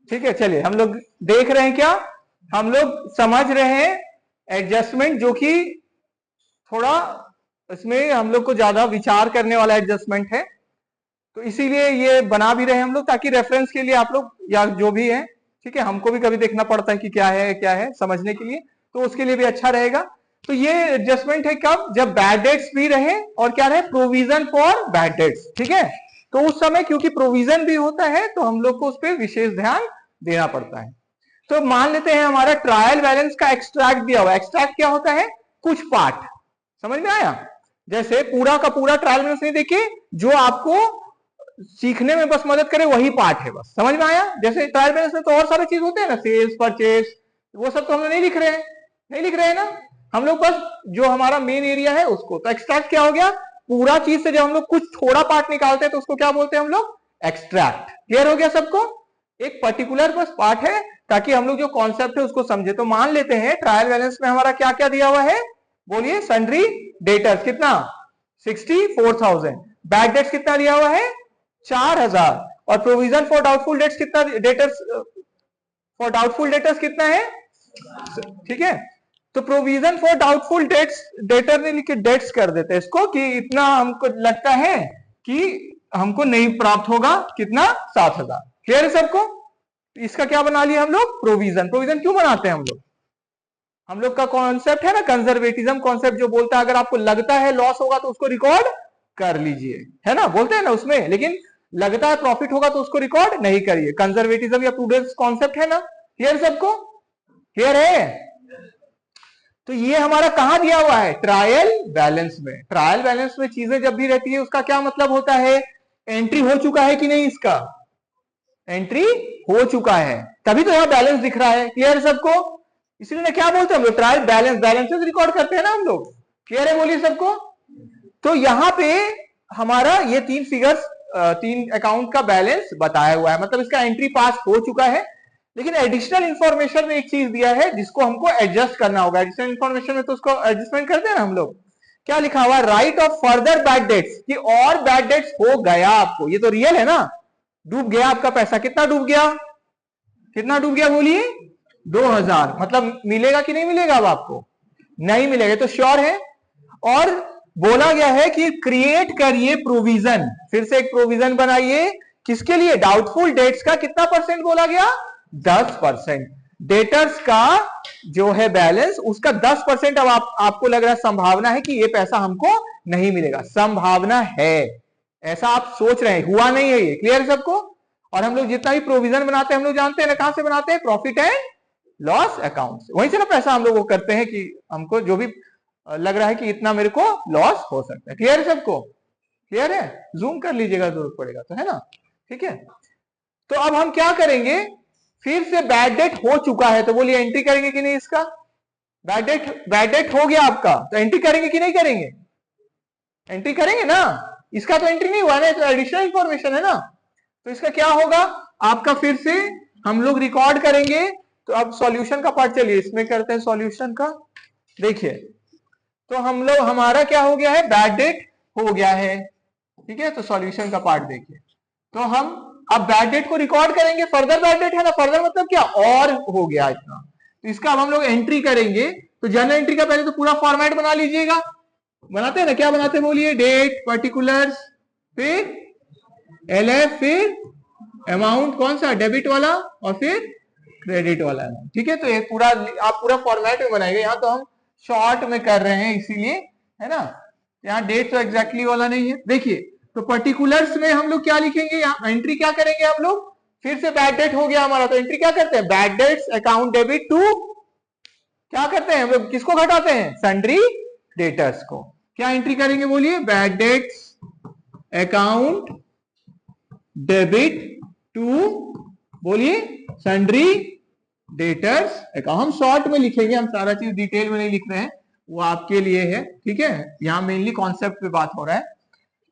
ठीक है, चलिए हम लोग देख रहे हैं क्या, हम लोग समझ रहे हैं एडजस्टमेंट, जो कि थोड़ा इसमें हम लोग को ज्यादा विचार करने वाला एडजस्टमेंट है, तो इसीलिए ये बना भी रहे हैं हम लोग, ताकि रेफरेंस के लिए आप लोग या जो भी है, ठीक है, हमको भी कभी देखना पड़ता है कि क्या है समझने के लिए, तो उसके लिए भी अच्छा रहेगा। तो ये एडजस्टमेंट है कब, जब बैड डेट्स भी रहे और क्या रहे, प्रोविजन फॉर बैड डेट्स, ठीक है। तो उस समय क्योंकि प्रोविजन भी होता है तो हम लोग को उस पर विशेष ध्यान देना पड़ता है। तो मान लेते हैं हमारा ट्रायल बैलेंस का एक्सट्रैक्ट दिया हुआ, एक्सट्रैक्ट क्या होता है, कुछ पार्ट, समझ में आया, जैसे पूरा का पूरा ट्रायल बैलेंस नहीं देखिए, जो आपको सीखने में बस मदद करे वही पार्ट है, बस समझ में आया। जैसे ट्रायल बैलेंस में तो और सारी चीज होते हैं ना, सेल्स परचेस, वो सब तो हम नहीं लिख रहे हैं, नहीं लिख रहे हैं ना, हम लोग बस जो हमारा मेन एरिया है उसको। तो एक्सट्रैक्ट क्या हो गया, पूरा चीज से जब हम लोग कुछ थोड़ा पार्ट निकालते हैं तो उसको क्या बोलते हैं हम लोग, एक्सट्रैक्ट। क्लियर हो गया सबको, एक पर्टिकुलर बस पार्ट है, ताकि हम लोग जो कॉन्सेप्ट है उसको समझे। तो मान लेते हैं ट्रायल बैलेंस में हमारा क्या क्या दिया हुआ है, बोलिए, सन्ड्री डेटर्स कितना, 64,000, बैड डेट्स कितना दिया हुआ है, 4,000, और प्रोविजन फॉर डाउटफुल डेट्स कितना, डेटर्स फॉर डाउटफुल डेटर्स कितना है, ठीक है। तो provision for doubtful dates, debtor ने लिखे डेट्स कर देते हैं इसको, कि इतना हमको लगता है कि हमको नहीं प्राप्त होगा, कितना, 7,000। क्लियर है सबको, इसका क्या बना लिया हम लोग, प्रोविजन। प्रोविजन क्यों बनाते हैं हम लोग का कॉन्सेप्ट है ना कंजर्वेटिज्म कॉन्सेप्ट, जो बोलता है अगर आपको लगता है लॉस होगा तो उसको रिकॉर्ड कर लीजिए, है ना, बोलते हैं ना उसमें, लेकिन लगता है प्रॉफिट होगा तो उसको रिकॉर्ड नहीं करिए। कंजर्वेटिज्म या प्रूडेंस कॉन्सेप्ट है ना, क्लियर सबको, क्लियर है। तो ये हमारा कहां दिया हुआ है, ट्रायल बैलेंस में। ट्रायल बैलेंस में चीजें जब भी रहती है उसका क्या मतलब होता है, एंट्री हो चुका है कि नहीं, इसका एंट्री हो चुका है, तभी तो यहां बैलेंस दिख रहा है। क्लियर सबको, इसलिए क्या बोलते हैं हम लोग, ट्रायल बैलेंस, बैलेंसेस रिकॉर्ड करते हैं ना हम लोग। क्लियर है, बोलिए सबको। तो यहां पे हमारा ये 3 फिगर्स, 3 अकाउंट का बैलेंस बताया हुआ है, मतलब इसका एंट्री पास हो चुका है। लेकिन एडिशनल इंफॉर्मेशन में एक चीज दिया है जिसको हमको एडजस्ट करना होगा। एडिशनल इंफॉर्मेशन में तो उसको एडजस्टमेंट करते हैं ना हम लोग। क्या लिखा हुआ, right of further bad debts, कि और बैड डेट्स हो गया आपको, ये तो रियल है ना, डूब गया आपका पैसा, कितना डूब गया, कितना डूब गया बोलिए, 2,000, मतलब मिलेगा कि नहीं मिलेगा, अब आपको नहीं मिलेगा, तो श्योर है। और बोला गया है कि क्रिएट करिए प्रोविजन, फिर से एक प्रोविजन बनाइए, किसके लिए, डाउटफुल डेट्स का कितना परसेंट बोला गया, 10%। डेटर्स का जो है बैलेंस, उसका 10%। अब आपको लग रहा है, संभावना है कि ये पैसा हमको नहीं मिलेगा, संभावना है, ऐसा आप सोच रहे हैं, हुआ नहीं है ये। क्लियर सबको। और हम लोग जितना भी प्रोविजन बनाते हैं हम लोग जानते हैं ना कहां से बनाते हैं, प्रॉफिट एंड लॉस अकाउंट से, वहीं से ना पैसा हम लोग वो करते हैं कि हमको जो भी लग रहा है कि इतना मेरे को लॉस हो सकता है। क्लियर है सबको, क्लियर है, जूम कर लीजिएगा जरूरत पड़ेगा तो, है ना, ठीक है। तो अब हम क्या करेंगे, फिर से बैड डेट हो चुका है तो बोलिए एंट्री करेंगे कि नहीं इसका, बैड डेट हो गया आपका तो एंट्री करेंगे कि नहीं करेंगे, एंट्री करेंगे ना, इसका तो एंट्री नहीं हुआ ना, तो एडिशनल इंफॉर्मेशन है ना, तो इसका क्या होगा आपका, फिर से हम लोग रिकॉर्ड करेंगे। तो अब सॉल्यूशन का पार्ट, चलिए इसमें करते हैं सॉल्यूशन का। देखिए, तो हम लोग, हमारा क्या हो गया है, बैड डेट हो गया है, ठीक है। तो सॉल्यूशन का पार्ट देखिए, तो हम अब बैड डेट को रिकॉर्ड करेंगे, फर्दर बैड डेट है ना, फर्दर मतलब क्या, और हो गया इतना, तो इसका अब हम लोग एंट्री करेंगे। तो जर्नल एंट्री का पहले तो पूरा फॉर्मेट बना लीजिएगा, बनाते हैं ना, क्या बनाते हैं बोलिए, डेट, पर्टिकुलर्स, फिर LF, फिर अमाउंट कौन सा, डेबिट वाला, और फिर क्रेडिट वाला अमाउंट, ठीक है। तो ये पूरा आप पूरा फॉर्मेट में बनाएंगे, यहाँ तो हम शॉर्ट में कर रहे हैं इसीलिए, है ना, यहाँ डेट तो एग्जैक्टली वाला नहीं है। देखिए, तो पर्टिकुलर्स में हम लोग क्या लिखेंगे, यहाँ एंट्री क्या करेंगे हम लोग, फिर से बैड डेट हो गया हमारा, तो एंट्री क्या करते हैं, bad debts account debit to, क्या करते हैं हम लोग, किसको घटाते हैं, सन्ड्री डेटर्स को। क्या एंट्री करेंगे बोलिए, bad debts account debit to, बोलिए, सन्ड्री डेटर्स अकाउंट। हम शॉर्ट में लिखेंगे, हम सारा चीज डिटेल में नहीं लिख रहे हैं, वो आपके लिए है, ठीक है। यहां मेनली कॉन्सेप्ट पे बात हो रहा है।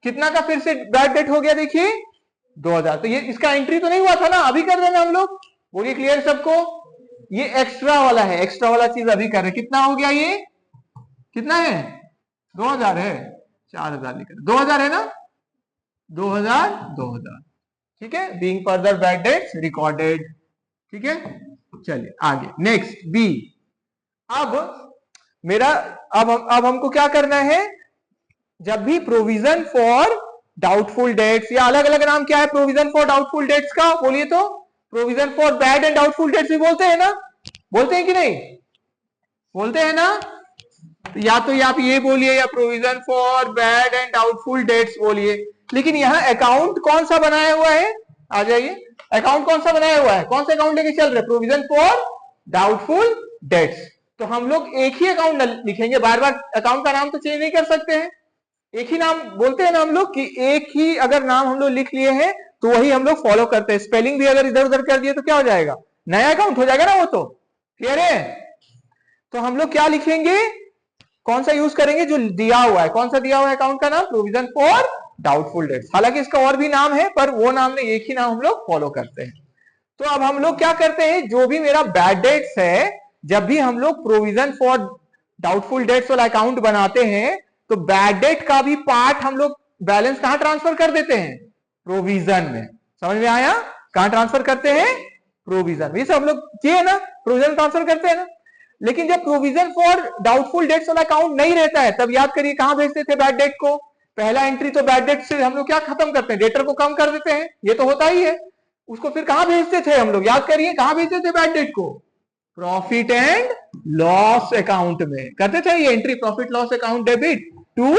कितना का फिर से बैड डेट हो गया, देखिए 2,000, तो ये इसका एंट्री तो नहीं हुआ था ना, अभी कर रहे हैं हम लोग, बोलिए क्लियर सबको। ये एक्स्ट्रा वाला है, एक्स्ट्रा वाला चीज अभी कर रहे हैं। कितना हो गया ये, कितना है, 2,000 है, 4,000 लिख रहे, 2,000 है ना, 2,000, 2,000, ठीक है। Being further bad debts recorded, ठीक है, चलिए आगे नेक्स्ट बी। अब मेरा अब हमको क्या करना है, जब भी प्रोविजन फॉर डाउटफुल डेट्स, या अलग अलग नाम क्या है प्रोविजन फॉर डाउटफुल डेट्स का, बोलिए तो। Provision for bad and doubtful debts भी बोलते हैं ना, बोलते हैं कि नहीं, बोलते हैं ना। या तो आप ये बोलिए या provision for bad and doubtful debts बोलिए। लेकिन यहां अकाउंट कौन सा बनाया हुआ है, आ जाइए, अकाउंट कौन सा बनाया हुआ है, कौन सा अकाउंट लेके चल रहे, प्रोविजन फॉर डाउटफुल डेट्स। तो हम लोग एक ही अकाउंट लिखेंगे, बार बार अकाउंट का नाम तो चेंज नहीं कर सकते हैं। एक ही नाम बोलते हैं ना हम लोग, कि एक ही अगर नाम हम लोग लिख लिए हैं तो वही हम लोग फॉलो करते हैं। स्पेलिंग भी अगर इधर उधर कर दिए तो क्या हो जाएगा, नया अकाउंट हो जाएगा ना, वो तो क्लियर है। तो हम लोग क्या लिखेंगे, कौन सा यूज करेंगे, जो दिया हुआ है, कौन सा दिया हुआ है अकाउंट का नाम, प्रोविजन फॉर डाउटफुल डेट्स। हालांकि इसका और भी नाम है, पर वो नाम नहीं, एक ही नाम हम लोग फॉलो करते हैं। तो अब हम लोग क्या करते हैं, जो भी मेरा बैड डेट्स है, जब भी हम लोग प्रोविजन फॉर डाउटफुल डेट्स वाला अकाउंट बनाते हैं, तो बैड डेट का भी पार्ट हम लोग बैलेंस कहां ट्रांसफर कर देते हैं, प्रोविजन में। समझ में आया, कहां ट्रांसफर करते हैं, प्रोविजन में। ये सब हम लोग किए ना, प्रोविजन ट्रांसफर करते हैं ना। लेकिन जब प्रोविजन फॉर डाउटफुल डेट्स वाला अकाउंट नहीं रहता है, तब याद करिए कहां भेजते थे बैड डेट को। पहला एंट्री तो बैड डेट से हम लोग क्या खत्म करते हैं, डेटर को कम कर देते हैं, ये तो होता ही है। उसको फिर कहां भेजते थे हम लोग, याद करिए कहां भेजते थे बैड डेट को, प्रॉफिट एंड लॉस अकाउंट में करते थे ये entry, profit loss account debit to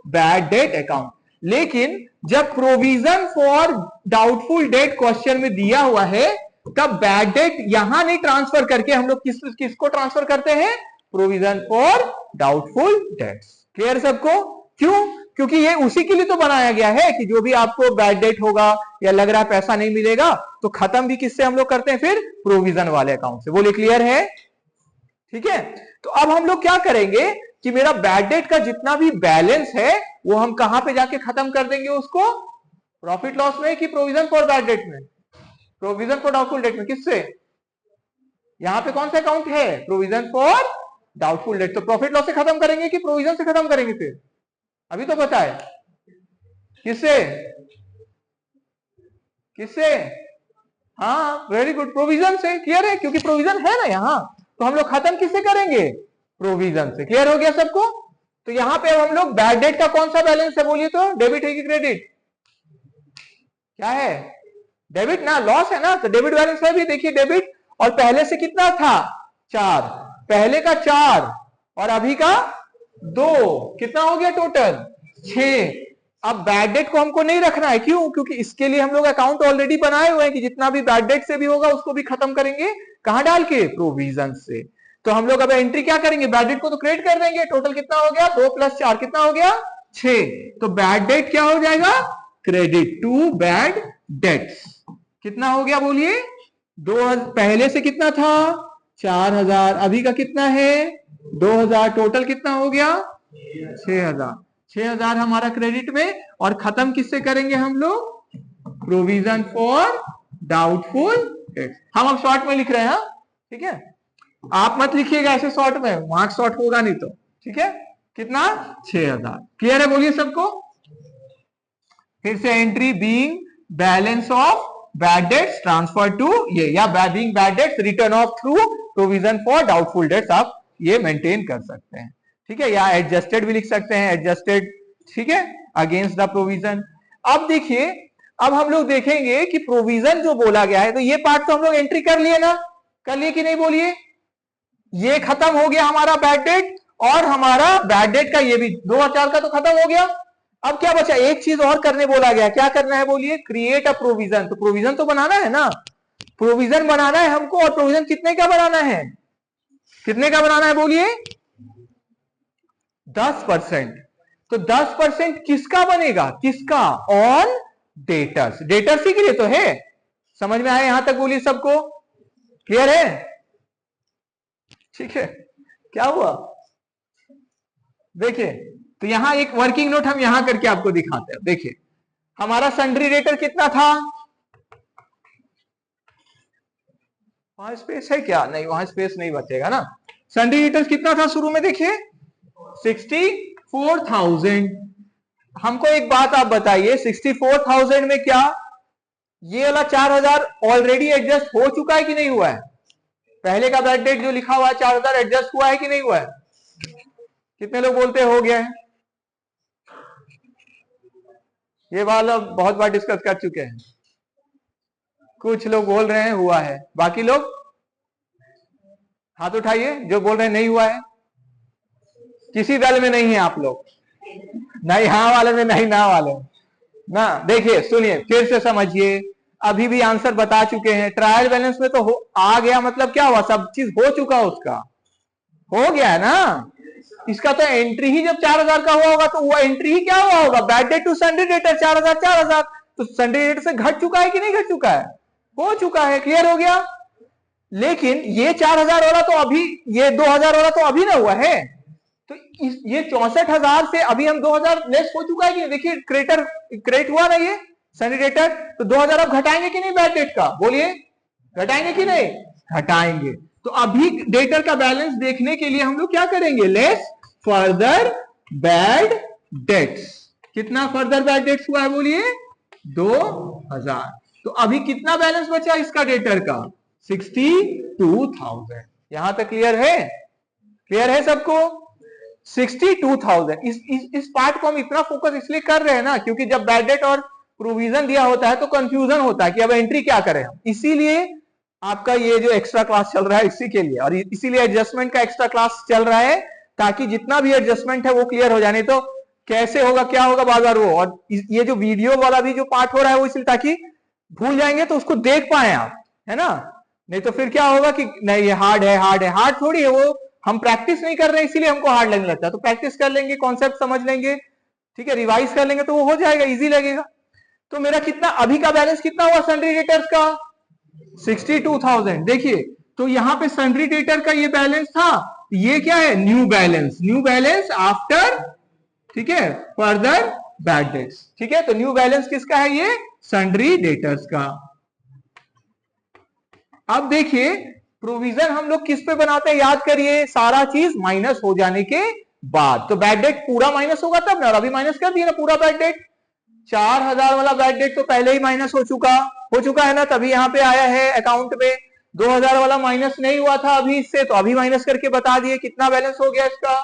bad debt account. लेकिन जब provision for doubtful debt question में दिया हुआ है, तब बैड डेट यहां नहीं ट्रांसफर करके हम लोग किसको ट्रांसफर करते हैं, provision for doubtful debts. Clear सबको, क्यों, क्योंकि ये उसी के लिए तो बनाया गया है कि जो भी आपको बैड डेट होगा या लग रहा है पैसा नहीं मिलेगा, तो खत्म भी किससे हम लोग करते हैं, फिर प्रोविजन वाले अकाउंट से। बोले क्लियर है, ठीक है। तो अब हम लोग क्या करेंगे कि मेरा बैड डेट का जितना भी बैलेंस है वो हम कहां पे जाके खत्म कर देंगे उसको, प्रॉफिट लॉस में कि प्रोविजन फॉर बैड डेट में, प्रोविजन फॉर डाउटफुल डेट में। किससे, यहां पे कौन सा अकाउंट है, प्रोविजन फॉर डाउटफुल डेट। तो प्रॉफिट लॉस से खत्म करेंगे कि प्रोविजन से खत्म करेंगे, फिर अभी तो पता है किससे, किससे, हाँ वेरी गुड, प्रोविजन से। क्लियर है, क्योंकि प्रोविजन है ना यहां, तो हम लोग खत्म किससे करेंगे, प्रोविजन से। क्लियर हो गया सबको। तो यहां पे अब हम लोग बैड डेट का कौन सा बैलेंस है, बोलिए तो, डेबिट है कि क्रेडिट, क्या है, डेबिट ना, लॉस है ना, तो डेबिट बैलेंस है भी, देखिए डेबिट, और पहले से कितना था, 4, पहले का 4 और अभी का 2, कितना हो गया टोटल, 6। अब बैड डेट को हमको नहीं रखना है, क्यों, क्योंकि इसके लिए हम लोग अकाउंट ऑलरेडी बनाए हुए हैं कि जितना भी बैड डेट से भी होगा उसको भी खत्म करेंगे, कहां डाल के, प्रोविजन से। तो हम लोग अब एंट्री क्या करेंगे, बैड डेट को तो क्रिएट कर देंगे। टोटल कितना हो गया, 2 + 4 कितना हो गया, 6। तो बैड डेट क्या हो जाएगा, क्रेडिट टू बैड डेट्स। कितना हो गया बोलिए, 2000, पहले से कितना था 4000, अभी का कितना है 2000, टोटल कितना हो गया 6000। 6000 हमारा क्रेडिट में, और खत्म किससे करेंगे हम लोग, प्रोविजन फॉर डाउटफुल डेट्स। हम अब शॉर्ट में लिख रहे हैं, ठीक है, आप मत लिखिएगा ऐसे शॉर्ट में, मार्क्स शॉर्ट होगा नहीं तो, ठीक है। कितना, 6000। क्लियर है, बोलिए सबको। फिर से entry being balance of bad debts transfer to ये, या being bad debts written off through provision for doubtful debts, आप ये मेंटेन कर सकते हैं, ठीक है। या एडजस्टेड भी लिख सकते हैं, एडजस्टेड, ठीक है, अगेंस्ट द प्रोविजन। अब देखिए, अब हम लोग देखेंगे कि प्रोविजन जो बोला गया है, तो ये पार्ट तो हम लोग एंट्री कर लिए ना, कर लिए कि नहीं बोलिए, ये खत्म हो गया हमारा बैड डेट, और हमारा बैड डेट का ये भी 2004 का तो खत्म हो गया। अब क्या बचा, एक चीज और करने बोला गया, क्या करना है बोलिए, क्रिएट अ प्रोविजन। तो प्रोविजन तो बनाना है ना, प्रोविजन बनाना है हमको, और प्रोविजन कितने का बनाना है, कितने का बनाना है बोलिए, 10%। तो 10% किसका बनेगा, किसका, ऑन डेटर्स, डेटर्स ही के लिए तो है। समझ में आया यहां तक बोलिए सबको, क्लियर है, ठीक है। क्या हुआ, देखिए, तो यहां एक वर्किंग नोट हम यहां करके आपको दिखाते हैं। देखिए, हमारा सन्ड्री डेटर कितना था, वहां स्पेस है क्या, नहीं वहां स्पेस नहीं बचेगा ना। सन्ड्री डेटर कितना था शुरू में, देखिए 64,000। हमको एक बात आप बताइए, 64,000 में क्या ये वाला 4000 ऑलरेडी एडजस्ट हो चुका है कि नहीं हुआ है? पहले का बैड डेट जो लिखा हुआ है 4000 एडजस्ट हुआ है कि नहीं हुआ है? कितने लोग बोलते हो गया है? ये वाला बहुत बार डिस्कस कर चुके हैं। कुछ लोग बोल रहे हैं हुआ है, बाकी लोग हाथ उठाइए जो बोल रहे हैं नहीं हुआ है। किसी दल में नहीं है आप लोग, नहीं हाँ वाले में नहीं ना वाले में ना। देखिए सुनिए फिर से समझिए, अभी भी आंसर बता चुके हैं। ट्रायल बैलेंस में तो आ गया, मतलब क्या हुआ, सब चीज हो चुका, उसका हो गया है ना। इसका तो एंट्री ही जब 4000 का हुआ होगा तो वो एंट्री ही क्या हुआ होगा, bad debt to sundry debtor 4000 4000, तो सन्ड्री डेटर से घट चुका है कि नहीं घट चुका है? हो चुका है, क्लियर हो गया। लेकिन ये 4000 वाला तो अभी, ये 2000 वाला तो अभी ना हुआ है, तो ये 64,000 से अभी हम 2000 लेस हो चुका है कि देखिए क्रेडिट हुआ ना ये सन्ड्री डेटर, तो 2000 अब घटाएंगे कि नहीं बैड डेट का, बोलिए घटाएंगे कि नहीं? घटाएंगे। तो अभी डेटर का बैलेंस देखने के लिए हम लोग क्या करेंगे, लेस फर्दर बैड डेट्स। कितना फर्दर बैड डेट्स हुआ है बोलिए? 2000। तो अभी कितना बैलेंस बचा इसका डेटर का? 62,000। यहां तक क्लियर है? क्लियर है सबको? 62,000। इस पार्ट को हम इतना फोकस इसलिए कर रहे हैं ना, क्योंकि जब बैड डेट और प्रोविजन दिया होता है तो कंफ्यूजन होता है कि अब एंट्री क्या करें हम। इसीलिए आपका ये जो एक्स्ट्रा क्लास चल रहा है इसी के लिए, और इसीलिए एडजस्टमेंट का एक्स्ट्रा क्लास चल रहा है, ताकि जितना भी एडजस्टमेंट है वो क्लियर हो जाने। तो कैसे होगा क्या होगा बार बार वो, और ये जो वीडियो वाला भी जो पार्ट हो रहा है वो इसलिए ताकि भूल जाएंगे तो उसको देख पाए आप, है ना। नहीं तो फिर क्या होगा कि नहीं ये हार्ड है, हार्ड है, हार्ड थोड़ी है वो, हम प्रैक्टिस नहीं कर रहे हैं इसीलिए हमको हार्ड लगने लगता है। तो प्रैक्टिस कर लेंगे, कॉन्सेप्ट समझ लेंगे, ठीक है, रिवाइज कर लेंगे तो वो हो जाएगा, इजी लगेगा। तो मेरा कितना अभी का बैलेंस कितना हुआ सन्ड्री डेटर्स का? 62,000। देखिए तो यहां पे सन्ड्री डेटर का ये बैलेंस था, ये क्या है, new balance, new balance after, ठीक है, फर्दर बैड डेट्स, ठीक है। तो न्यू बैलेंस किसका है, ये सन्ड्री डेटर्स का। अब देखिए प्रोविजन हम लोग किस पे बनाते हैं, याद करिए, सारा चीज माइनस हो जाने के बाद। तो बैड डेट पूरा माइनस होगा तब ना, और अभी माइनस कर दिया ना पूरा बैड डेट। 4000 वाला बैड डेट तो पहले ही माइनस हो चुका है ना, तभी यहां पे आया है अकाउंट में। 2000 वाला माइनस नहीं हुआ था अभी इससे, तो अभी माइनस करके बता दिए कितना बैलेंस हो गया इसका,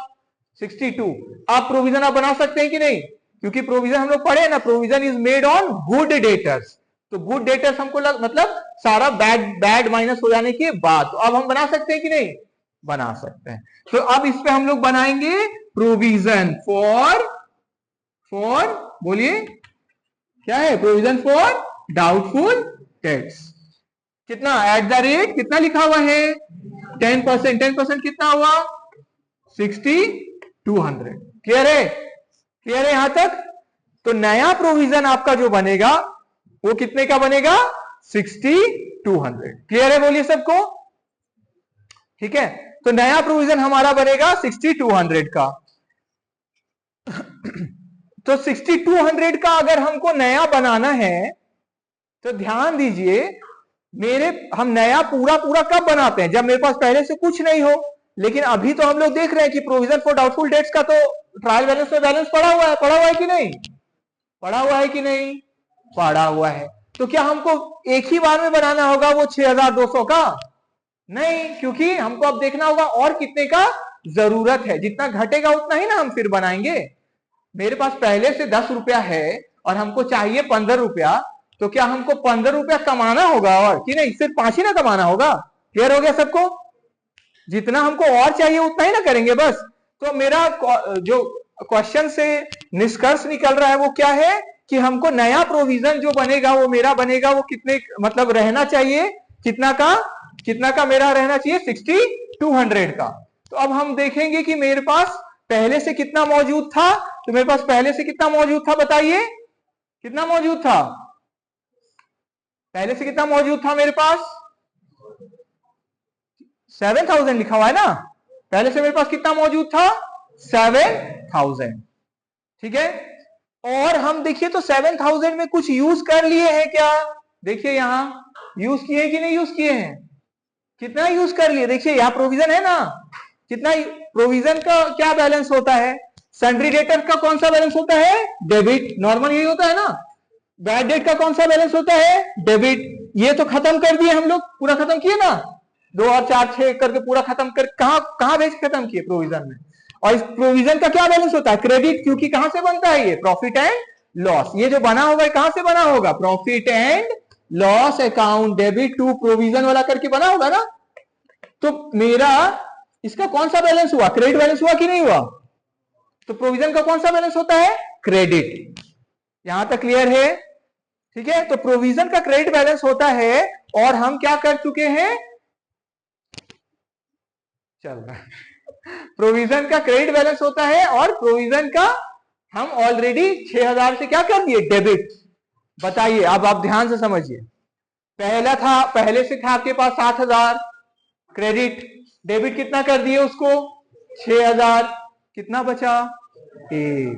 62। आप प्रोविजन आप बना सकते हैं कि नहीं, क्योंकि प्रोविजन हम लोग पढ़े ना, provision is made on good debtors. तो गुड डेटर्स हमको मतलब सारा बैड माइनस हो जाने के बाद। तो अब हम बना सकते हैं कि नहीं, बना सकते हैं। तो अब इस पे हम लोग बनाएंगे प्रोविजन फॉर बोलिए क्या है, प्रोविजन फॉर डाउटफुल डेट्स। कितना एट द रेट कितना लिखा हुआ है, 10%। 10% कितना हुआ, 6200। क्लियर है? क्लियर है यहां तक? तो नया प्रोविजन आपका जो बनेगा वो कितने का बनेगा, 6200। क्लियर है बोलिए सबको? ठीक है, तो नया प्रोविजन हमारा बनेगा 6200 का। तो 6200 का अगर हमको नया बनाना है तो ध्यान दीजिए, हम नया पूरा कब बनाते हैं, जब मेरे पास पहले से कुछ नहीं हो। लेकिन अभी तो हम लोग देख रहे हैं कि प्रोविजन फॉर डाउटफुल डेट्स का तो ट्रायल बैलेंस में बैलेंस पड़ा हुआ है कि नहीं, पड़ा हुआ है कि नहीं, पड़ा हुआ है। तो क्या हमको एक ही बार में बनाना होगा वो 6200 का? नहीं, क्योंकि हमको अब देखना होगा और कितने का जरूरत है, जितना घटेगा उतना ही ना हम फिर बनाएंगे। मेरे पास पहले से 10 रुपया है और हमको चाहिए 15 रुपया, तो क्या हमको 15 रुपया कमाना होगा और कि नहीं, सिर्फ 5 ही ना कमाना होगा। क्लियर हो गया सबको? जितना हमको और चाहिए उतना ही ना करेंगे बस। तो मेरा जो क्वेश्चन से निष्कर्ष निकल रहा है वो क्या है कि हमको नया प्रोविजन जो बनेगा वो मेरा बनेगा वो कितने मतलब रहना चाहिए, कितना का मेरा रहना चाहिए, 6200 का। तो अब हम देखेंगे कि मेरे पास पहले से कितना मौजूद था। तो मेरे पास पहले से कितना मौजूद था, बताइए कितना मौजूद था, पहले से कितना मौजूद था मेरे पास, 7000 लिखा हुआ है ना, पहले से मेरे पास कितना मौजूद था, 7000। ठीक है, और हम देखिए तो 7000 में कुछ यूज कर लिए हैं क्या, देखिए यहां यूज किए कि नहीं यूज किए हैं, कितना यूज कर लिए, देखिए यहां प्रोविजन है ना, कितना प्रोविजन का क्या बैलेंस होता है, सन्ड्री डेटर का कौन सा बैलेंस होता है, डेबिट, नॉर्मल यही होता है ना। बैड डेट का कौन सा बैलेंस होता है? डेबिट। ये तो खत्म कर दिए हम लोग, पूरा खत्म किए ना, 2 और 4 6 करके पूरा खत्म कर, कहां भेज खत्म किए? प्रोविजन में। और इस प्रोविजन का क्या बैलेंस होता है? क्रेडिट, क्योंकि कहां से बनता है ये? Profit and loss. ये जो बना होगा कहां से बना होगा? Profit and loss account debit to provision वाला करके बना होगा ना। तो मेरा इसका कौन सा बैलेंस हुआ? क्रेडिट बैलेंस हुआ कि नहीं हुआ? तो प्रोविजन का कौन सा बैलेंस होता है? क्रेडिट। यहां तक क्लियर है? ठीक है, तो प्रोविजन का क्रेडिट बैलेंस होता है। और हम क्या कर चुके हैं? चल रहा है प्रोविजन का क्रेडिट बैलेंस होता है और प्रोविजन का हम ऑलरेडी 6000 से क्या कर दिए? डेबिट। बताइए, अब आप ध्यान से समझिए। पहले से था आपके पास 7000 क्रेडिट, डेबिट कितना कर दिए उसको? 6000। कितना बचा? 1।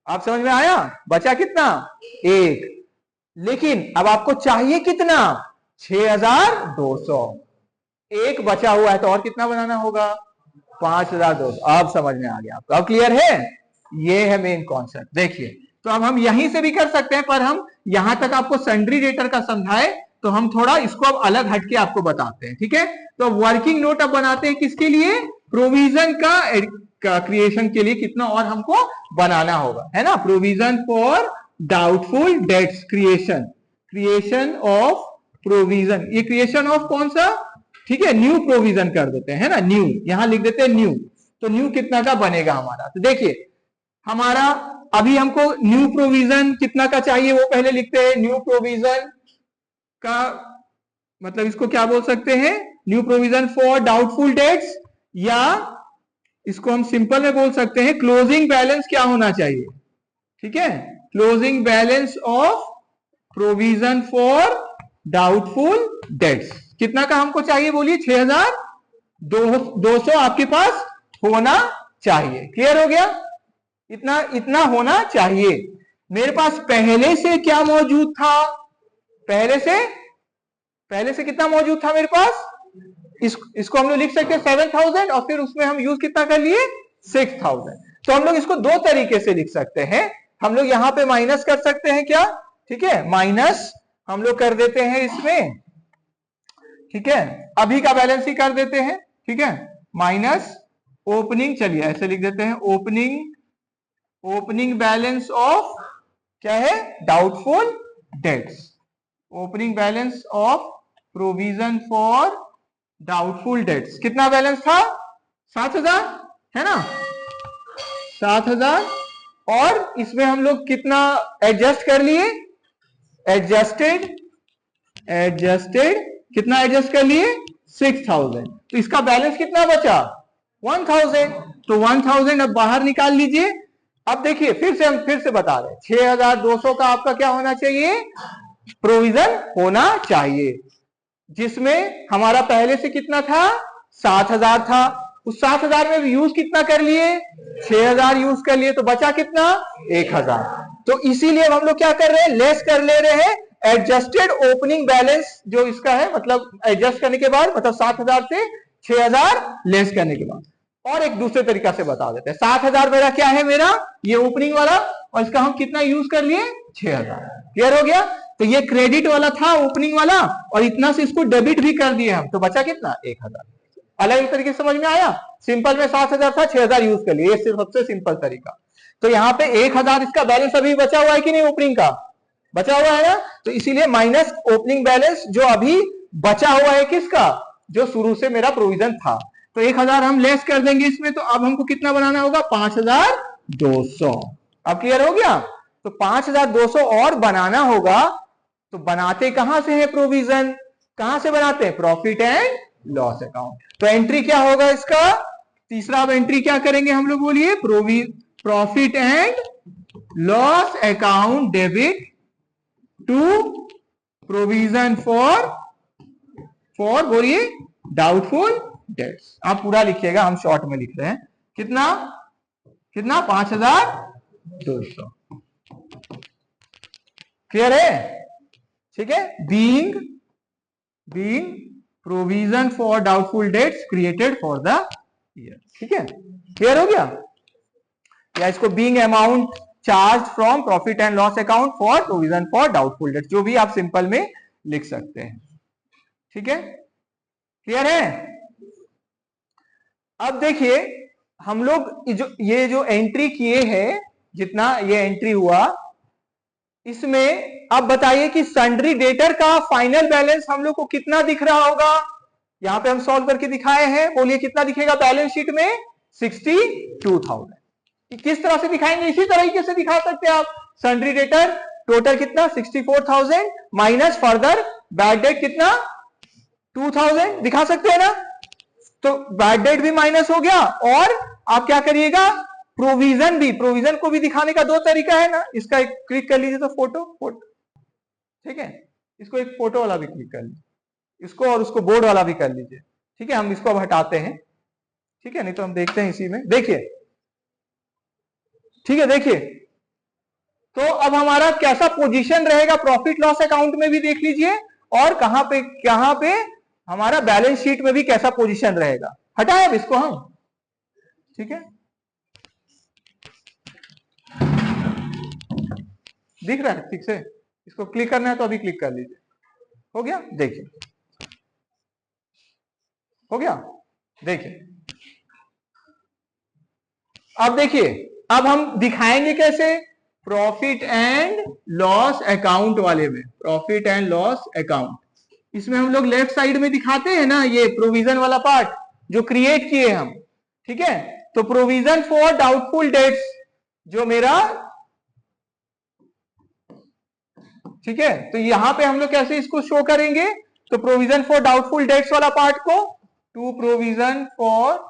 आप समझ में आया? बचा कितना? 1। लेकिन अब आपको चाहिए कितना? 6200। 1 बचा हुआ है, तो और कितना बनाना होगा? 5200। अब समझ में आ गया आपको? अब क्लियर है? ये है मेन कॉन्सेप्ट। देखिए, तो अब हम यहीं से भी कर सकते हैं, पर हम यहां तक आपको सन्ड्री डेटर का समझाए, तो हम थोड़ा इसको अब अलग हटके आपको बताते हैं। ठीक है, तो वर्किंग नोट अब बनाते हैं किसके लिए? प्रोविजन का क्रिएशन के लिए कितना और हमको बनाना होगा, है ना। Provision for doubtful dates creation of provision. ये क्रिएशन ऑफ कौन सा? ठीक है, न्यू प्रोविजन कर देते हैं, है ना। न्यू, यहां लिख देते हैं न्यू। तो न्यू कितना का बनेगा हमारा? तो देखिए, हमारा अभी हमको न्यू प्रोविजन कितना का चाहिए वो पहले लिखते हैं। न्यू प्रोविजन का मतलब इसको क्या बोल सकते हैं? New provision for doubtful dates, या इसको हम सिंपल में बोल सकते हैं क्लोजिंग बैलेंस क्या होना चाहिए? ठीक है, closing balance of provision for doubtful debts कितना का हमको चाहिए? बोलिए। 6200 आपके पास होना चाहिए। क्लियर हो गया? इतना होना चाहिए। मेरे पास पहले से क्या मौजूद था? पहले से कितना मौजूद था मेरे पास? इसको हम लोग लिख सकते हैं 7000, और फिर उसमें हम यूज कितना कर लिए? 6000। तो हम लोग इसको दो तरीके से लिख सकते हैं। हम लोग यहां पे माइनस कर सकते हैं क्या? ठीक है, माइनस हम लोग कर देते हैं इसमें। ठीक है, अभी का बैलेंस ही कर देते हैं। ठीक है, माइनस ओपनिंग, चलिए ऐसे लिख देते हैं, ओपनिंग बैलेंस ऑफ क्या है? Doubtful debts. Opening balance of provision for doubtful debts. कितना बैलेंस था? 7000, है ना। 7000, और इसमें हम लोग कितना एडजस्ट कर लिए? एडजस्टेड कितना एडजस्ट कर लिए? 6000। तो इसका बैलेंस कितना बचा? 1000। तो 1000 अब बाहर निकाल लीजिए। अब देखिए, हम फिर से बता रहे हैं, 6200 का आपका क्या होना चाहिए? प्रोविजन होना चाहिए, जिसमें हमारा पहले से कितना था? 7000 था। उस 7000 में भी यूज कितना कर लिए? 6000 यूज कर लिए, तो बचा कितना? 1000। तो इसीलिए हम लोग क्या कर रहे हैं? लेस कर ले रहे हैं एडजस्टेड ओपनिंग बैलेंस जो इसका है, मतलब एडजस्ट करने के बाद, मतलब 7000 से 6000 लेस करने के बाद। और एक दूसरे तरीका से बता देते हैं, 7000 मेरा क्या है? मेरा ये ओपनिंग वाला, और इसका हम कितना यूज कर लिए? 6000। क्लियर हो गया? तो ये क्रेडिट वाला था, ओपनिंग वाला, और इतना से इसको डेबिट भी कर दिए हम, तो बचा कितना? 1000। अलग अलग तरीके से समझ में आया? सिंपल में 7000 था, 6000 यूज कर लिए, ये सिर्फ सबसे सिंपल तरीका। तो यहाँ पे 1000 इसका बैलेंस अभी बचा हुआ है कि नहीं? ओपनिंग का बचा हुआ है ना, तो इसीलिए माइनस ओपनिंग बैलेंस जो अभी बचा हुआ है किसका? जो शुरू से मेरा प्रोविजन था। तो 1000 हम लेस कर देंगे इसमें, तो अब हमको कितना बनाना होगा? 5200। अब क्लियर हो गया? तो 5200 और बनाना होगा। तो बनाते कहां से है प्रोविजन? कहां से बनाते हैं? Profit and loss account. तो एंट्री क्या होगा इसका? तीसरा अब एंट्री क्या करेंगे हम लोग? बोलिए। Profit and loss account debit to provision for बोलिए डाउटफुल डेट्स। आप पूरा लिखिएगा, हम शॉर्ट में लिख रहे हैं। कितना 5200। क्लियर है? ठीक है, being provision for doubtful dates created for the year. ठीक है, क्लियर हो गया? या इसको being amount charge from profit and loss account for provision for doubtful debts, जो भी आप सिंपल में लिख सकते हैं। ठीक है, क्लियर है? अब देखिए हम लोग ये जो एंट्री किए हैं, जितना ये एंट्री हुआ, इसमें अब बताइए कि सन्ड्री डेटर का फाइनल बैलेंस हम लोग को कितना दिख रहा होगा। यहां पे हम सॉल्व करके दिखाए हैं, बोलिए कितना दिखेगा बैलेंस शीट में? 62,000। किस तरह से दिखाएंगे? इसी तरीके से दिखा सकते हैं आप। सन्ड्री डेटर टोटल कितना? 64,000 माइनस फर्दर बैड डेट कितना? 2,000। दिखा सकते हैं ना? तो बैड डेट भी माइनस हो गया, और आप क्या करिएगा, प्रोविजन भी, प्रोविजन को भी दिखाने का दो तरीका है ना। इसका एक क्लिक कर लीजिए तो फोटो, ठीक है, इसको एक फोटो वाला भी क्लिक कर लीजिए, इसको और उसको बोर्ड वाला भी कर लीजिए। ठीक है, हम इसको अब हटाते हैं, ठीक है, नहीं तो हम देखते हैं इसी में। देखिए, ठीक है, देखिए तो अब हमारा कैसा पोजीशन रहेगा प्रॉफिट लॉस अकाउंट में भी देख लीजिए, और कहां पे हमारा बैलेंस शीट में भी कैसा पोजीशन रहेगा। हटाए अब इसको हम, ठीक है, दिख रहा है ठीक से? इसको क्लिक करना है तो अभी क्लिक कर लीजिए। हो गया, देखिए हो गया, देखिए। अब देखिए, अब हम दिखाएंगे कैसे? प्रॉफिट एंड लॉस अकाउंट वाले में, प्रॉफिट एंड लॉस अकाउंट, इसमें हम लोग लेफ्ट साइड में दिखाते हैं ना, ये प्रोविजन वाला पार्ट जो क्रिएट किए हम। ठीक है, तो प्रोविजन फॉर डाउटफुल डेट्स जो मेरा, ठीक है, तो यहां पे हम लोग कैसे इसको शो करेंगे? तो प्रोविजन फॉर डाउटफुल डेट्स वाला पार्ट को to provision for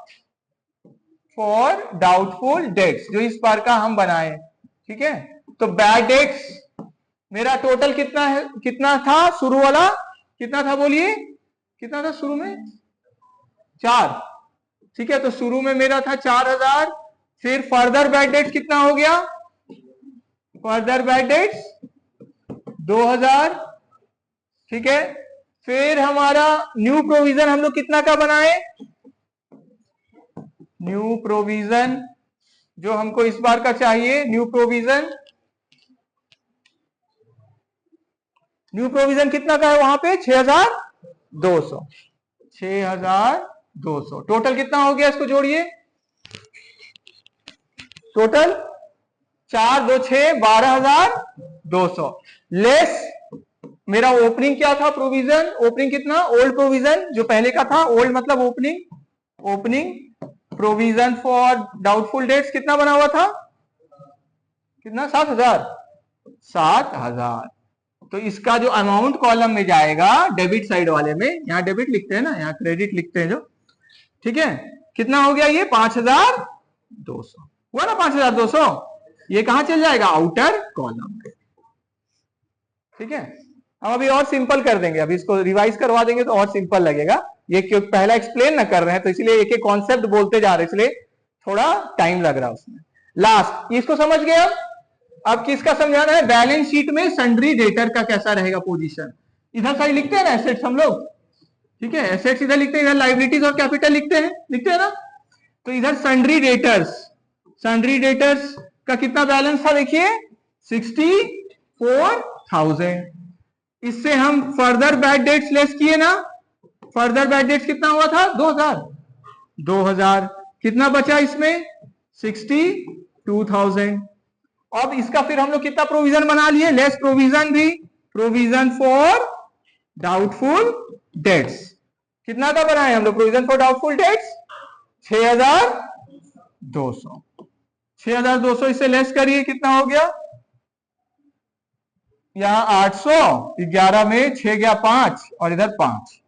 doubtful debts, जो इस बार का हम बनाए। ठीक है, तो बैड डेट्स मेरा टोटल कितना है, कितना था शुरू वाला? कितना था बोलिए, कितना था शुरू में? 4। ठीक है, तो शुरू में मेरा था 4,000। फिर फर्दर बैड डेट्स कितना हो गया? Further bad debts 2,000। ठीक है, फिर हमारा न्यू प्रोविजन हम लोग कितना का बनाए? न्यू प्रोविजन जो हमको इस बार का चाहिए, न्यू प्रोविजन कितना का है वहां पे? 6,200। 6,200 टोटल कितना हो गया? इसको जोड़िए, टोटल 4 2 6 12,200 लेस मेरा ओपनिंग क्या था? प्रोविजन ओपनिंग कितना? ओल्ड प्रोविजन जो पहले का था, ओल्ड मतलब opening provision for doubtful debts कितना बना हुआ था? कितना? 7,000। तो इसका जो अमाउंट कॉलम में जाएगा डेबिट साइड वाले में, यहां डेबिट लिखते हैं ना, यहां क्रेडिट लिखते हैं जो, ठीक है, कितना हो गया ये? 5,200 हुआ ना? 5,200 ये कहां चल जाएगा? आउटर कॉलम में। ठीक है, हम अभी और सिंपल कर देंगे, अभी इसको रिवाइज करवा देंगे तो और सिंपल लगेगा। ये क्योंकि पहला एक्सप्लेन ना कर रहे हैं तो इसलिए एक एक कॉन्सेप्ट बोलते जा रहे हैं, इसलिए थोड़ा टाइम लग रहा है उसमें। लास्ट इसको समझ गए? अब किसका समझाना है? बैलेंस शीट में सन्ड्री डेटर का कैसा रहेगा पोजीशन। इधर साइड लिखते हैं ना एसेट्स हम लोग, ठीक है, एसेट्स इधर लिखते हैं, इधर लाइबिलिटीज और कैपिटल लिखते हैं ना। तो इधर सन्ड्री डेटर्स का कितना बैलेंस था? देखिए 64,000। इससे हम फर्दर बैड डेट्स लेस किए ना, फर्दर बैड डेट्स कितना हुआ था? 2,000। कितना बचा इसमें? 62,000। अब इसका फिर हम लोग कितना प्रोविजन बना लिए? लेस प्रोविजन भी, प्रोविजन फॉर डाउटफुल डेट्स कितना का बनाए हम लोग? Provision for doubtful dates 6,200। 6,200 इससे लेस करिए, कितना हो गया? यहां 800, 11 में 6 गया 5 और इधर 5,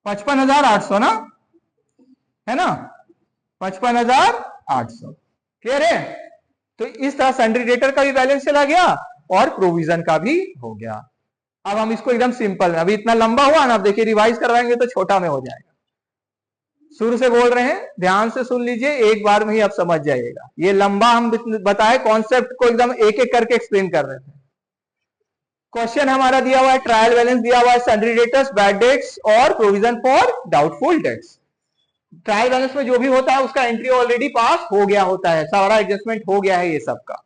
55,800 ना, है ना? 55,800। क्लियर है? तो इस तरह सन्ड्री डेटर का भी बैलेंस चला गया और प्रोविजन का भी हो गया। अब हम इसको एकदम सिंपल में, अभी इतना लंबा हुआ ना, अब देखिए रिवाइज करवाएंगे तो छोटा में हो जाएगा। शुरू से बोल रहे हैं, ध्यान से सुन लीजिए, एक बार में ही आप समझ जाइएगा। ये लंबा हम बताए कॉन्सेप्ट को एकदम एक एक करके एक्सप्लेन कर रहे थे। क्वेश्चन हमारा दिया हुआ है, ट्रायल बैलेंस दिया हुआ है, सन्ड्री डेटर्स, बैड डेट्स और provision for doubtful dates. Trial balance में जो भी होता है उसका एंट्री ऑलरेडी पास हो गया होता है, सारा एडजस्टमेंट हो गया है ये सबका।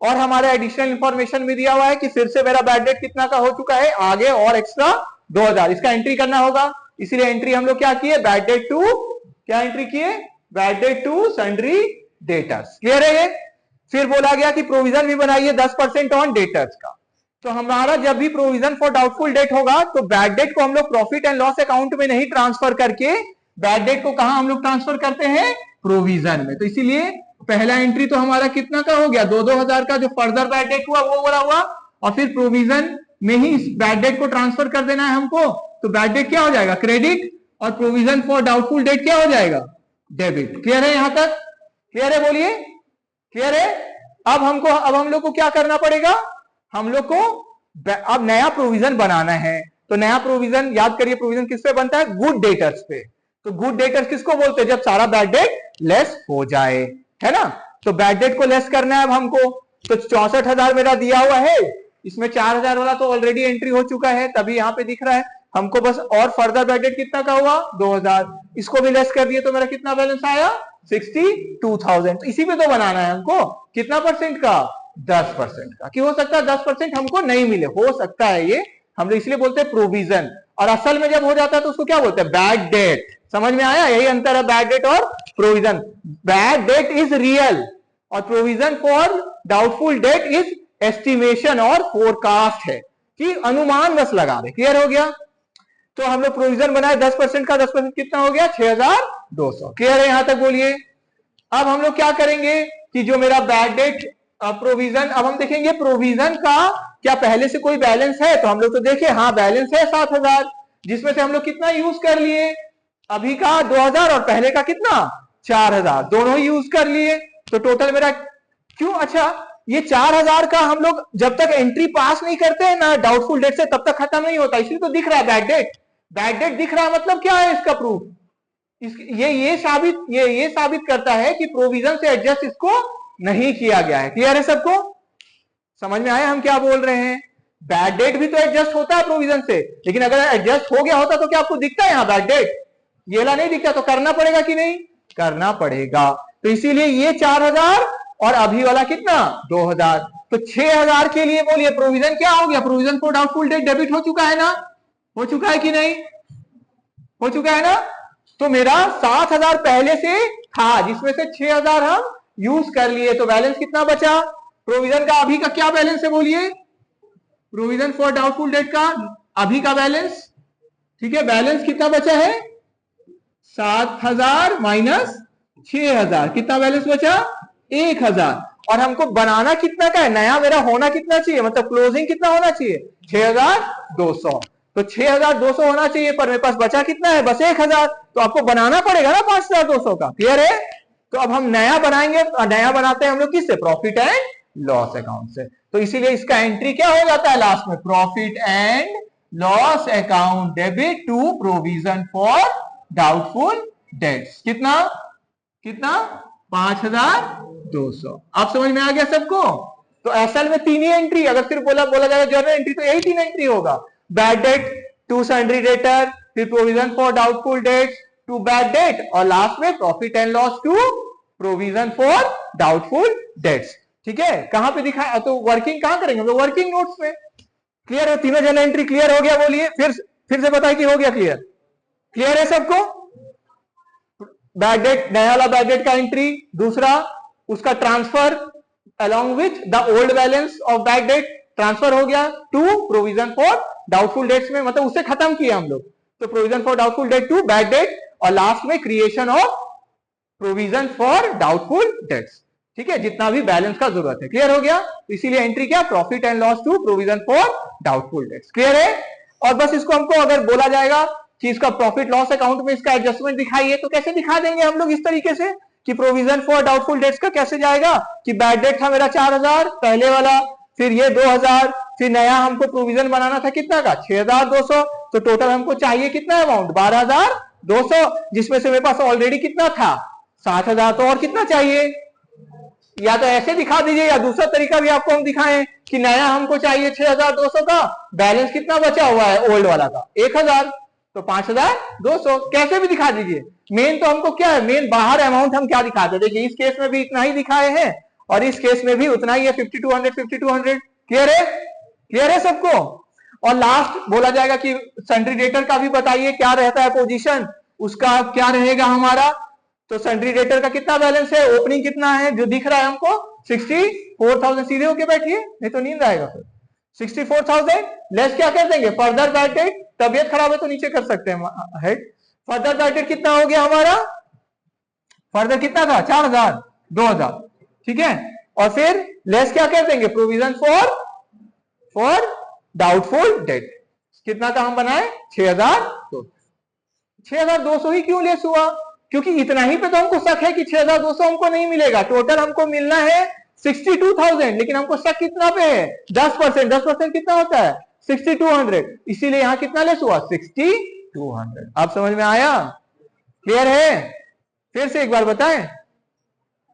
और हमारे एडिशनल इंफॉर्मेशन में दिया हुआ है कि फिर से मेरा बैड डेट कितना का हो चुका है, आगे और एक्स्ट्रा 2000, इसका एंट्री करना होगा। इसीलिए एंट्री हम लोग क्या किए, बैड डेट टू, क्या एंट्री किए, bad debt to sundry debtors. Clear है ये। फिर बोला गया कि प्रोविजन भी बनाइए 10% ऑन डेटर्स का। तो हमारा जब भी प्रोविजन फॉर डाउटफुल डेट होगा तो बैड डेट को हम लोग प्रॉफिट एंड लॉस अकाउंट में नहीं ट्रांसफर करके बैड डेट को कहां हम लोग ट्रांसफर करते हैं, प्रोविजन में। तो इसीलिए पहला एंट्री तो हमारा कितना का हो गया, 2-2000 का जो फर्दर बैड डेट हुआ वो बोला हुआ, और फिर प्रोविजन में ही इस बैड डेट को ट्रांसफर कर देना है हमको। तो बैड डेट क्या हो जाएगा, क्रेडिट, और प्रोविजन फॉर डाउटफुल डेट क्या हो जाएगा, डेबिट। क्लियर है यहां तक, क्लियर है, बोलिए क्लियर है। अब हम लोग को क्या करना पड़ेगा, हम लोग को अब नया प्रोविजन बनाना है। तो नया प्रोविजन याद करिए, प्रोविजन किस पे बनता है, गुड डेटर्स पे। तो गुड डेटर्स किसको बोलते हैं, जब सारा बैड डेट लेस हो जाए, है ना। तो बैड डेट को लेस करना है अब हमको। तो 64,000 मेरा दिया हुआ है, इसमें 4,000 वाला तो ऑलरेडी एंट्री हो चुका है, तभी यहां पे दिख रहा है हमको। बस और फर्दर बैड डेट कितना का हुआ, 2000, इसको भी लेस कर दिए तो मेरा कितना बैलेंस आया, 62,000। तो इसी पे तो बनाना है हमको, कितना परसेंट का, 10% का। कि हो सकता है 10% हमको नहीं मिले, हो सकता है ये, हम लोग इसलिए बोलते हैं प्रोविजन। और असल में जब हो जाता है तो उसको क्या बोलते हैं, बैड डेट। समझ में आया, यही अंतर है बैड डेट और provision. Bad debt is real और provision for doubtful debt is estimation और फोरकास्ट है, कि अनुमान बस लगा रहे। क्लियर हो गया। तो हम लोग प्रोविजन बनाए 10% का, 10% कितना हो गया, 6200। क्लियर है यहां तक, बोलिए। अब हम लोग क्या करेंगे कि जो मेरा बैड डेट प्रोविजन, अब हम देखेंगे प्रोविजन का क्या पहले से कोई बैलेंस है। तो हम लोग तो देखे, हाँ बैलेंस है 7000, जिसमें से हम लोग कितना यूज कर लिए, अभी का 2000 और पहले का कितना 4000, दोनों ही यूज कर लिए। तो टोटल मेरा क्यों, अच्छा ये 4000 का हम लोग जब तक एंट्री पास नहीं करते हैं ना डाउटफुल डेट से, तब तक खत्म नहीं होता। इसलिए तो दिख रहा है बैड डेट। बैड डेट दिख रहा है मतलब क्या है इसका प्रूफ, ये साबित करता है कि प्रोविजन से एडजस्ट इसको नहीं किया गया है। क्लियर है सबको, समझ में आया हम क्या बोल रहे हैं। बैड डेट भी तो एडजस्ट होता है प्रोविजन से, लेकिन अगर एडजस्ट हो गया होता तो क्या आपको दिखता है यहाँ बैड डेट, ये वाला नहीं दिखता। तो करना पड़ेगा कि नहीं, करना पड़ेगा। तो इसीलिए ये 4000 और अभी वाला कितना 2000, तो 6000 के लिए बोलिए प्रोविजन क्या हो गया, provision for doubtful date debit हो चुका है ना, हो चुका है कि नहीं, हो चुका है ना। तो मेरा 7000 पहले से था, जिसमें से 6000 हम यूज कर लिए। तो बैलेंस कितना बचा, प्रोविजन का अभी का क्या बैलेंस है, बोलिए, प्रोविजन फॉर डाउटफुल डेट का अभी का बैलेंस, ठीक है, बैलेंस कितना बचा है, 7000 माइनस 6000, कितना बैलेंस बचा, 1000। और हमको बनाना कितना का है, नया मेरा होना कितना चाहिए, मतलब क्लोजिंग कितना होना चाहिए, 6200। तो 6200 होना चाहिए, पर मेरे पास बचा कितना है, बस 1000। तो आपको बनाना पड़ेगा ना 5200 का। क्लियर है। तो अब हम नया बनाएंगे, नया बनाते हैं हम लोग किससे, प्रॉफिट एंड लॉस अकाउंट से। तो इसीलिए इसका एंट्री क्या हो जाता है लास्ट में, profit and loss account debit to provision for doubtful debts. कितना कितना 5200। आप समझ में आ गया सबको। तो असल में 3 ही एंट्री, अगर सिर्फ बोला जाएगा जर्नल एंट्री, तो यही 3 एंट्री होगा, bad debt to sundry debtor, फिर provision for doubtful debts to bad debt, और लास्ट में profit and loss to provision for doubtful debts. ठीक है, कहां पे दिखा, तो वर्किंग कहां करेंगे हम लोग, वर्किंग नोट्स में। क्लियर है, तीनों जर्नल एंट्री क्लियर हो गया, बोलिए फिर से बताइए कि हो गया क्लियर, क्लियर है सबको। बैड डेट, नया वाला बैड डेट का एंट्री, दूसरा उसका transfer along with the old balance of bad debt transfer हो गया to provision for doubtful debts में, मतलब उससे खत्म किया हम लोग। तो provision for doubtful debt to bad debt, और लास्ट में creation of provision for doubtful debts. ठीक है, जितना भी बैलेंस का जरूरत है। क्लियर हो गया। तो इसीलिए एंट्री क्या, profit and loss to provision for doubtful debts. Clear है। और बस इसको हमको अगर बोला जाएगा कि इसका प्रॉफिट लॉस अकाउंट में इसका एडजस्टमेंट दिखाइए, तो कैसे दिखा देंगे हम लोग, इस तरीके से कि प्रोविजन फॉर डाउटफुल डेट्स का कैसे जाएगा, कि बैड डेट था मेरा 4000 पहले वाला, फिर ये 2000, फिर नया हमको प्रोविजन बनाना था कितना का 6200। तो टोटल हमको चाहिए कितना अमाउंट, 12200, जिसमें से मेरे पास ऑलरेडी कितना था 7000, तो और कितना चाहिए। या तो ऐसे दिखा दीजिए, या दूसरा तरीका भी आपको हम दिखाएं कि नया हमको चाहिए 6200 का, बैलेंस कितना बचा हुआ है ओल्ड वाला का 1000, तो 5200, कैसे भी दिखा दीजिए। मेन तो हमको क्या है, मेन बाहर अमाउंट हम क्या दिखाते हैं, देखिए इस केस में भी इतना ही दिखाए हैं, और इस केस में भी उतना ही है 5200 क्लियर है सबको। और लास्ट बोला जाएगा कि सन्ड्री डेटर का भी बताइए क्या रहता है पोजीशन, उसका क्या रहेगा हमारा। तो सन्ड्री डेटर का कितना बैलेंस है, ओपनिंग कितना है जो दिख रहा है हमको 64,000, सीधे होके बैठिए नहीं तो नींद आएगा फिर। 64,000 लेस क्या कर देंगे, फर्दर बैड डेट, तबियत खराब है तो नीचे कर सकते हैं हेड। फर्दर बैड डेट कितना हो गया हमारा, फर्दर कितना था 4,000 2,000 ठीक है। और फिर लेस क्या कर देंगे, प्रोविजन फॉर डाउटफुल डेट, कितना का हम बनाए 6,200 ही क्यों लेस हुआ, क्योंकि इतना ही पे तो हमको शक है कि 6,200 हमको नहीं मिलेगा, टोटल हमको मिलना है 62,000, लेकिन हमको शक कितना पे है 10%, 10% कितना होता है 6,200, इसीलिए यहां कितना लेस हुआ 6,200। आप समझ में आया, क्लियर है। फिर से एक बार बताएं,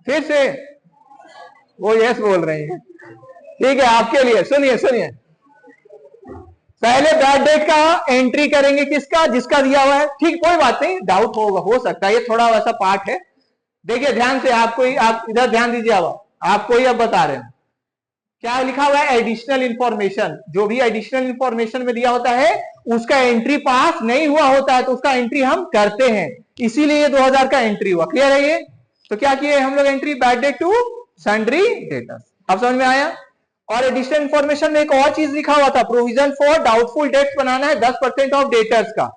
फिर से वो यस बोल रही है, ठीक है आपके लिए। सुनिए पहले बैड डेट का एंट्री करेंगे किसका, जिसका दिया हुआ है, ठीक कोई बात नहीं, डाउट होगा हो सकता है, ये थोड़ा वैसा पार्ट है। देखिए ध्यान से, आप इधर ध्यान दीजिए, अब आपको ही अब बता रहे हैं क्या लिखा हुआ है, एडिशनल इंफॉर्मेशन, जो भी एडिशनल इंफॉर्मेशन में दिया होता है उसका एंट्री पास नहीं हुआ होता है तो उसका एंट्री हम करते हैं, इसीलिए 2000 का एंट्री हुआ। क्लियर है ये, तो क्या किए हम लोग entry bad debt to sundry debtors. अब समझ में आया। और एडिशनल इंफॉर्मेशन में एक और चीज लिखा हुआ था, प्रोविजन फॉर डाउटफुल डेट्स बनाना है 10% ऑफ डेटर्स का,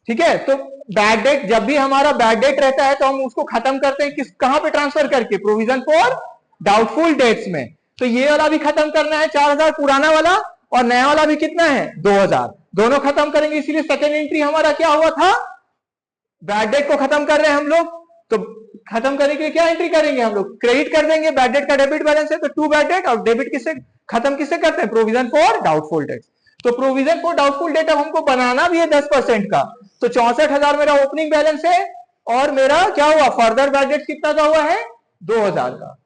ठीक है। तो बैड डेट, जब भी हमारा बैड डेट रहता है तो हम उसको खत्म करते हैं कहां पे ट्रांसफर करके, प्रोविजन फॉर डाउटफुल डेट्स में। तो ये वाला भी खत्म करना है 4,000 पुराना वाला, और नया वाला भी कितना है 2,000, दोनों खत्म करेंगे। इसीलिए सेकेंड एंट्री हमारा क्या हुआ था, बैड डेट को खत्म कर रहे हैं हम लोग, तो खत्म करने के लिए क्या एंट्री करेंगे हम लोग, क्रेडिट कर देंगे, बैड डेट का डेबिट बैलेंस है तो टू बैड डेट, और डेबिट किससे खत्म किससे करते हैं, प्रोविजन फॉर डाउटफुल डेट। तो प्रोविजन फॉर डाउटफुल डेट अब हमको बनाना भी है 10% का, तो 64,000 मेरा ओपनिंग बैलेंस है, और मेरा क्या हुआ फर्दर बैड डेट कितना का हुआ है 2,000 का,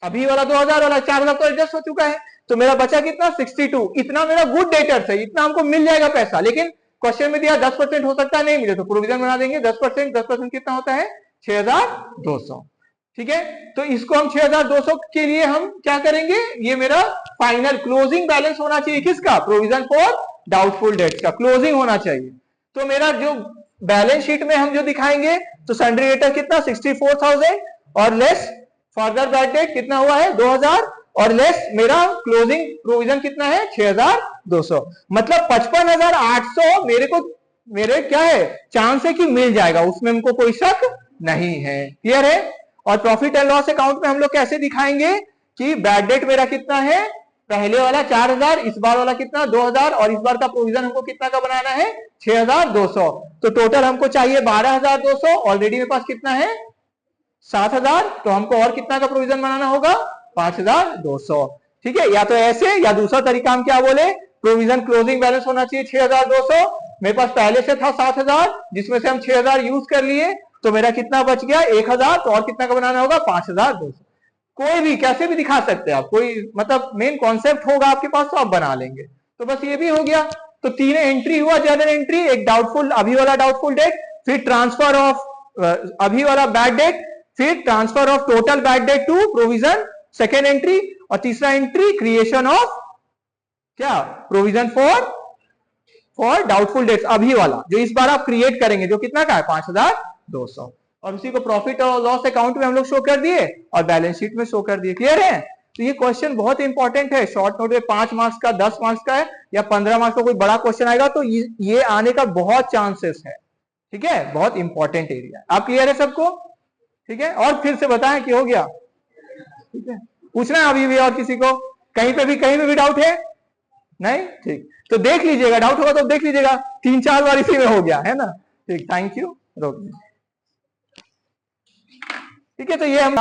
अभी वाला 2,000 वाला 4,000 तो एडजस्ट हो चुका है, तो मेरा बचा कितना 62, इतना मेरा गुड डेटर्स है, इतना हमको मिल जाएगा पैसा। लेकिन क्वेश्चन में दिया 10% हो सकता है नहीं मिले, तो प्रोविजन बना देंगे 10% कितना होता है 6,200, ठीक है। तो इसको हम 6,200 के लिए हम क्या करेंगे, ये मेरा फाइनल क्लोजिंग बैलेंस होना चाहिए किसका, प्रोविजन फॉर डाउटफुल डेट्स का क्लोजिंग होना चाहिए। तो मेरा जो बैलेंस शीट में हम जो दिखाएंगे, तो सन्ड्री डेटर कितना 64,000 और लेस फर्दर बैड डेट कितना हुआ है 2,000, और लेस मेरा क्लोजिंग प्रोविजन कितना है 6,200, मतलब 55,800 मेरे क्या है चांस है कि मिल जाएगा, उसमें हमको कोई शक नहीं है। क्लियर है। और प्रॉफिट एंड लॉस अकाउंट में हम लोग कैसे दिखाएंगे कि बैड डेट मेरा कितना है, पहले वाला 4,000, इस बार वाला कितना 2,000, और इस बार का प्रोविजन हमको कितना का बनाना है 6,200, तो टोटल हमको चाहिए 12,200, ऑलरेडी मेरे पास कितना है 7,000, तो हमको और कितना का प्रोविजन बनाना होगा 5,200, ठीक है। या तो ऐसे, या दूसरा तरीका हम क्या बोले, प्रोविजन क्लोजिंग बैलेंस होना चाहिए 6,200, मेरे पास पहले से था 7,000 जिसमें से हम 6,000 यूज कर लिए, तो मेरा कितना बच गया 1,000, तो और कितना का बनाना होगा 5,200। कोई भी कैसे भी दिखा सकते हैं आप, कोई मतलब मेन कॉन्सेप्ट होगा आपके पास तो आप बना लेंगे। तो बस ये भी हो गया। तो तीन एंट्री हुआ, जनरल एंट्री, एक डाउटफुल अभी वाला डाउटफुल डेट, फिर ट्रांसफर ऑफ अभी वाला बैड डेट, फिर transfer of total bad debt to provision second entry, और तीसरा एंट्री क्रिएशन ऑफ क्या प्रोविजन फॉर डाउटफुल डेट्स, अभी वाला जो इस बार आप क्रिएट करेंगे, जो कितना का है 5,200, और उसी को प्रॉफिट और लॉस अकाउंट में हम लोग शो कर दिए और बैलेंस शीट में शो कर दिए। क्लियर है। तो ये क्वेश्चन बहुत इंपॉर्टेंट है, शॉर्ट नोट में 5 मार्क्स का 10 मार्क्स का है या 15 मार्क्स का कोई बड़ा क्वेश्चन आएगा तो ये आने का बहुत चांसेस है, ठीक है, बहुत इंपॉर्टेंट एरिया। आप क्लियर है सबको, ठीक है। और फिर से बताएं कि हो गया, ठीक है, पूछना है अभी भी और किसी को कहीं पे भी डाउट है नहीं, ठीक, तो देख लीजिएगा, डाउट होगा तो देख लीजिएगा, 3-4 बार इसी में हो गया है ना, ठीक, थैंक यू, रोक, ठीक है। तो ये हम